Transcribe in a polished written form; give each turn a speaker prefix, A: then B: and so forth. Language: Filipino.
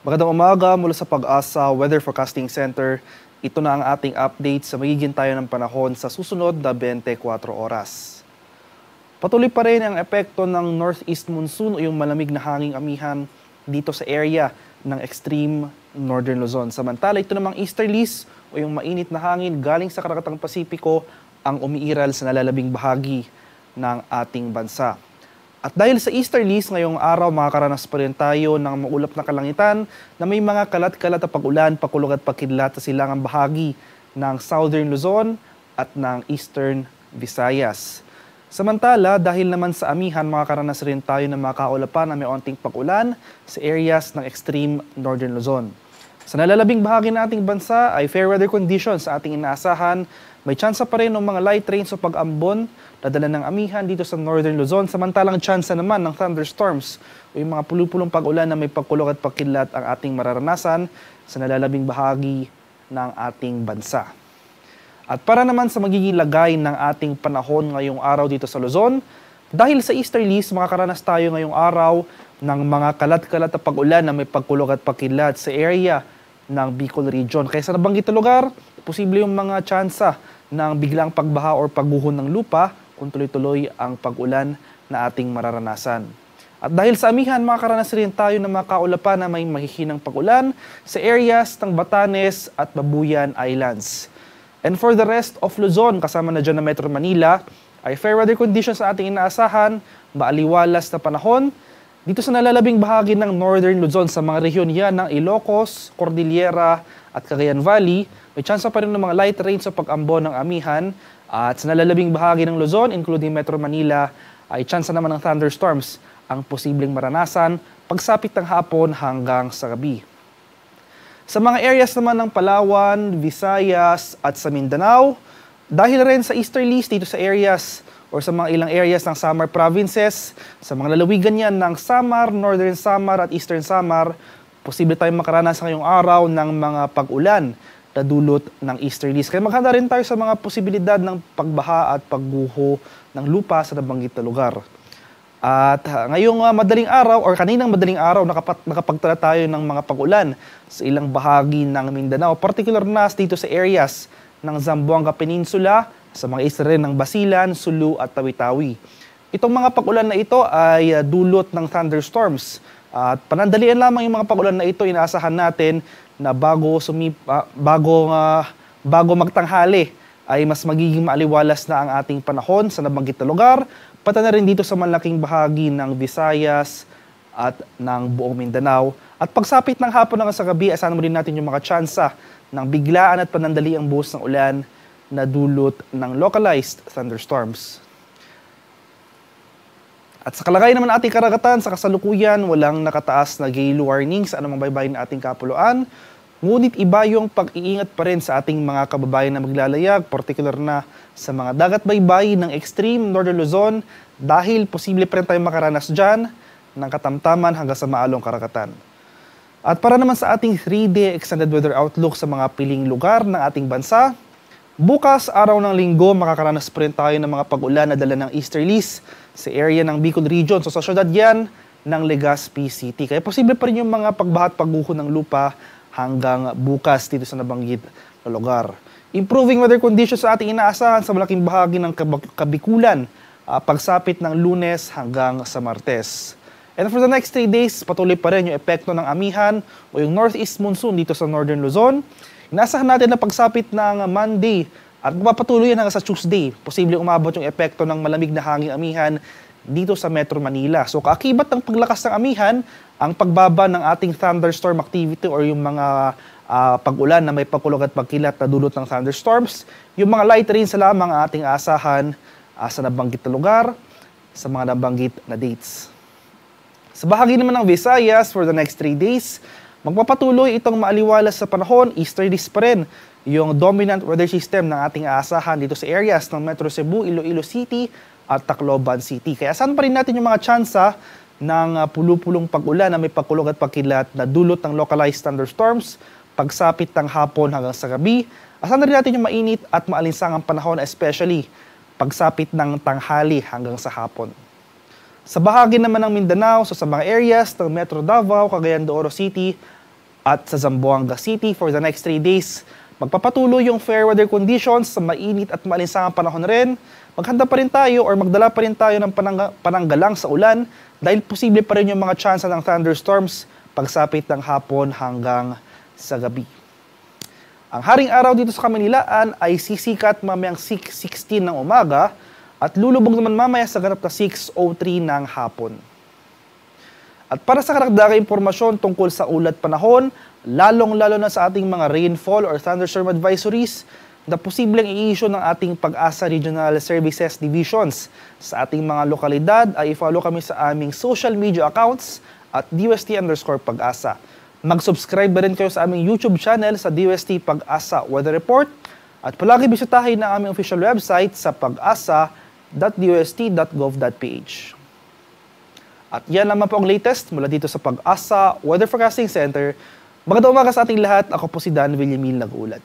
A: Magandang umaga mula sa Pag-asa Weather Forecasting Center. Ito na ang ating update sa magiging tayo ng panahon sa susunod na 24 oras. Patuloy pa rin ang epekto ng northeast monsoon o yung malamig na hanging amihan dito sa area ng extreme northern Luzon. Samantala, ito namang easterlies o yung mainit na hangin galing sa Karakatang Pasipiko ang umiiral sa nalalabing bahagi ng ating bansa. At dahil sa easterlies, ngayong araw makakaranas pa rin tayo ng maulap na kalangitan na may mga kalat-kalat na pag-ulan, pakulog at pagkidlat sa silangang bahagi ng southern Luzon at ng eastern Visayas. Samantala, dahil naman sa amihan, makakaranas rin tayo ng mga kaulapan na may onting pag-ulan sa areas ng extreme northern Luzon. Sa nalalabing bahagi ng ating bansa ay fair weather conditions sa ating inaasahan. May tsansa pa rin ng mga light rains o pag-ambon na dala ng amihan dito sa northern Luzon. Samantalang tsansa naman ng thunderstorms o yung mga pulupulong pag-ulan na may pagkulog at pagkidlat ang ating mararanasan sa nalalabing bahagi ng ating bansa. At para naman sa magiging lagay ng ating panahon ngayong araw dito sa Luzon, dahil sa easterlies, makakaranas tayo ngayong araw ng mga kalat-kalat na pag-ulan na may pagkulog at pagkidlat sa area ng Bicol Region. Kaya sa nabanggit na lugar, posible yung mga tsansa ng biglang pagbaha o pagguho ng lupa kung tuloy-tuloy ang pag-ulan na ating mararanasan. At dahil sa amihan, makakaranas rin tayo ng mga kaulapan na may mahihinang pag-ulan sa areas ng Batanes at Babuyan Islands. And for the rest of Luzon, kasama na dyan na Metro Manila, ay fair weather conditions sa ating inaasahan, maaliwalas na panahon. Dito sa nalalabing bahagi ng northern Luzon, sa mga rehiyon yan ng Ilocos, Cordillera at Cagayan Valley, may tsansa pa rin ng mga light rains sa pag-ambon ng amihan. At sa nalalabing bahagi ng Luzon, including Metro Manila, ay tsansa naman ng thunderstorms ang posibleng maranasan pagsapit ng hapon hanggang sa gabi. Sa mga areas naman ng Palawan, Visayas at sa Mindanao, dahil rin sa easterlies dito sa areas or sa mga ilang areas ng Samar provinces, sa mga lalawigan yan ng Samar, Northern Samar at Eastern Samar, posible tayong makaranas ngayong araw ng mga pag-ulan na dulot ng easterlies. Kaya maghanda rin tayo sa mga posibilidad ng pagbaha at pagguho ng lupa sa nabanggit na lugar. At ngayong madaling araw or kaninang madaling araw, nakapagtala tayo ng mga pag-ulan sa ilang bahagi ng Mindanao, particular na dito sa areas ng Zamboanga Peninsula, sa mga isla rin ng Basilan, Sulu at Tawi-Tawi. Itong mga pag-ulan na ito ay dulot ng thunderstorms. At panandalian lamang yung mga pag-ulan na ito, inaasahan natin na bago magtanghali ay mas magiging maaliwalas na ang ating panahon sa nabanggit na lugar, pati na rin dito sa malaking bahagi ng Visayas at ng buong Mindanao. At pagsapit ng hapon hanggang sa gabi, asahan mo rin natin yung mga tsansa ng biglaan at panandali ang buhos ng ulan na dulot ng localized thunderstorms. At sa kalagayan naman ating karagatan, sa kasalukuyan, walang nakataas na gale warning sa anumang baybayin ng ating kapuluan. Ngunit iba yung pag-iingat pa rin sa ating mga kababayan na maglalayag, particular na sa mga dagat baybay ng extreme northern Luzon, dahil posible pa rin tayong makaranas dyan ng katamtaman hanggang sa maalong karagatan. At para naman sa ating 3-day extended weather outlook sa mga piling lugar ng ating bansa, bukas, araw ng linggo, makakaranas pa rin tayo ng mga pag-ulan na dala ng easterlies sa area ng Bicol Region. So sa syudad yan ng Legazpi City. Kaya posible pa rin yung mga pagbaha at pagguho ng lupa hanggang bukas dito sa nabanggit na lugar. Improving weather conditions sa ating inaasahan sa malaking bahagi ng Kabikulan pagsapit ng Lunes hanggang sa Martes. And for the next 3 days, patuloy pa rin yung epekto ng amihan o yung northeast monsoon dito sa northern Luzon. Inaasahan natin na pagsapit ng Monday at magpapatuloy yan hanggang sa Tuesday, posibleng umabot yung epekto ng malamig na hanging amihan dito sa Metro Manila. So kaakibat ng paglakas ng amihan, ang pagbaba ng ating thunderstorm activity or yung mga pag-ulan na may pagkulog at pagkilat na dulot ng thunderstorms, yung mga light rains na lamang ang ating asahan sa nabanggit na lugar, sa mga nabanggit na dates. Sa bahagi naman ng Visayas, for the next 3 days, magpapatuloy itong maaliwalas sa panahon, easterlies pa rin yung dominant weather system ng ating aasahan dito sa areas ng Metro Cebu, Iloilo City at Tacloban City. Kaya asahan pa rin natin yung mga tsansa ng pulupulong pag-ulan na may pagkulog at pagkilat na dulot ng localized thunderstorms pagsapit ng hapon hanggang sa gabi. Asahan na rin natin yung mainit at maalinsangang panahon, especially pagsapit ng tanghali hanggang sa hapon. Sa bahagi naman ng Mindanao, so sa mga areas ng Metro Davao, Cagayan de Oro City At sa Zamboanga City for the next 3 days, magpapatuloy yung fair weather conditions sa mainit at maalinsangang panahon rin. Maghanda pa rin tayo or magdala pa rin tayo ng pananggalang sa ulan dahil posible pa rin yung mga tsansa ng thunderstorms pagsapit ng hapon hanggang sa gabi. Ang haring araw dito sa Kamunilaan ay sisikat mamayang 6:16 ng umaga at lulubog naman mamaya sa ganap na 6:03 ng hapon. At para sa karagdagang impormasyon tungkol sa ulat panahon, lalong-lalo na sa ating mga rainfall or thunderstorm advisories na posibleng i-issue ng ating Pag-asa Regional Services Divisions sa ating mga lokalidad, ay i-follow kami sa aming social media accounts at DUST_Pag-asa. Mag-subscribe na rin kayo sa aming YouTube channel sa DUST Pag-asa Weather Report at palagi bisitahin ang aming official website sa pag-asa.dust.gov.ph. At yan naman po ang latest mula dito sa Pag-asa Weather Forecasting Center. Magandang umaga sa ating lahat. Ako po si Dan Villamil nag-uulat.